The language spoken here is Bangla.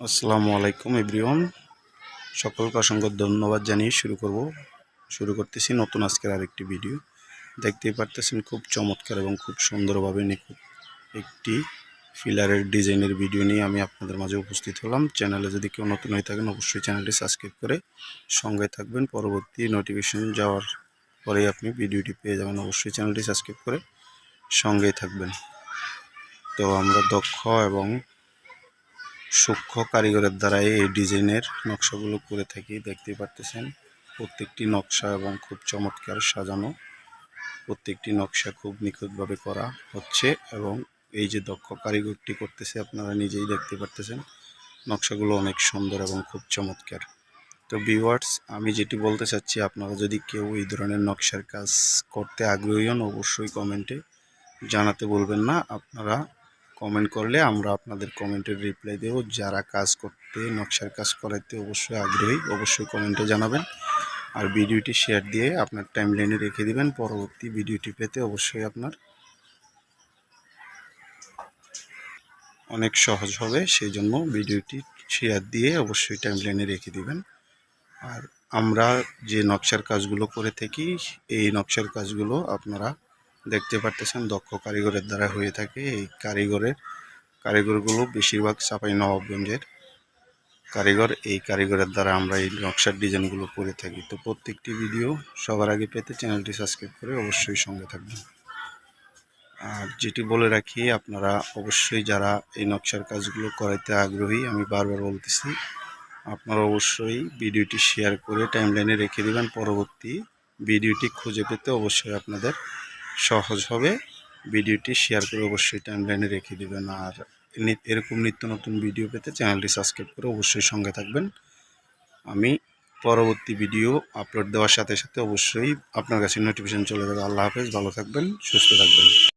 আসসালামু আলাইকুম এভরিওয়ান, সকলকে অসংখ্য ধন্যবাদ জানিয়ে শুরু করতেছি নতুন আজকের আরেকটি ভিডিও। দেখতেই পারতেছেন খুব চমৎকার এবং খুব সুন্দরভাবে নিখুঁত একটি ফিলারের ডিজাইনের ভিডিও নিয়ে আমি আপনাদের মাঝে উপস্থিত হলাম। চ্যানেলে যদি কেউ নতুন হয়ে থাকেন অবশ্যই চ্যানেলটি সাবস্ক্রাইব করে সঙ্গে থাকবেন। পরবর্তী নোটিফিকেশন যাওয়ার পরেই আপনি ভিডিওটি পেয়ে যাবেন। অবশ্যই চ্যানেলটি সাবস্ক্রাইব করে সঙ্গেই থাকবেন। তো আমরা দক্ষ এবং সূক্ষ্ম কারিগরের দ্বারাই এই ডিজাইনের নকশাগুলো করে থাকি। দেখতেই পারতেছেন প্রত্যেকটি নকশা এবং খুব চমৎকার সাজানো, প্রত্যেকটি নকশা খুব নিখুঁতভাবে করা হচ্ছে এবং এই যে দক্ষ কারিগরটি করতেছে আপনারা নিজেই দেখতে পারতেছেন নকশাগুলো অনেক সুন্দর এবং খুব চমৎকার। তো ভিউয়ার্স, আমি যেটি বলতে চাচ্ছি, আপনারা যদি কেউ এই ধরনের নকশার কাজ করতে আগ্রহী হন অবশ্যই কমেন্টে জানাতে বলবেন না। আপনারা কমেন্ট করলে আমরা আপনাদের কমেন্টের রিপ্লাই দেব। যারা কাজ করতে নকশার কাজ করাতে অবশ্যই আগ্রহী অবশ্যই কমেন্টে জানাবেন। আর ভিডিওটি শেয়ার দিয়ে আপনার টাইমলাইনে রেখে দিবেন। পরবর্তী ভিডিওটি পেতে অবশ্যই আপনার অনেক সহজ হবে, সেই জন্য ভিডিওটি শেয়ার দিয়ে অবশ্যই টাইমলাইনে রেখে দিবেন। আর আমরা যে নকশার কাজগুলো করে থাকি এই নকশার কাজগুলো আপনারা দেখতে পারতেছেন দক্ষ কারিগরের দ্বারা হয়ে থাকে। এই কারিগরগুলো বেশিরভাগ চাঁপাইনবাবগঞ্জের কারিগর। এই কারিগরের দ্বারা আমরা এই নকশার ডিজাইনগুলো করে থাকি। তো প্রত্যেকটি ভিডিও সবার আগে পেতে চ্যানেলটি সাবস্ক্রাইব করে অবশ্যই সঙ্গে থাকবেন। আর যেটি বলে রাখি, আপনারা অবশ্যই যারা এই নকশার কাজগুলো করাইতে আগ্রহী, আমি বারবার বলতেছি, আপনারা অবশ্যই ভিডিওটি শেয়ার করে টাইমলাইনে রেখে দেবেন। পরবর্তী ভিডিওটি খুঁজে পেতে অবশ্যই আপনাদের সহজ হবে। ভিডিওটি শেয়ার করে অবশ্যই টাইমলাইনে রেখে দেবেন। আর এরকম নিত্য নতুন ভিডিও পেতে চ্যানেলটি সাবস্ক্রাইব করে অবশ্যই সঙ্গে থাকবেন। আমি পরবর্তী ভিডিও আপলোড দেওয়ার সাথে সাথে অবশ্যই আপনার কাছে নোটিফিকেশন চলে যাবে। আল্লাহ হাফেজ, ভালো থাকবেন, সুস্থ থাকবেন।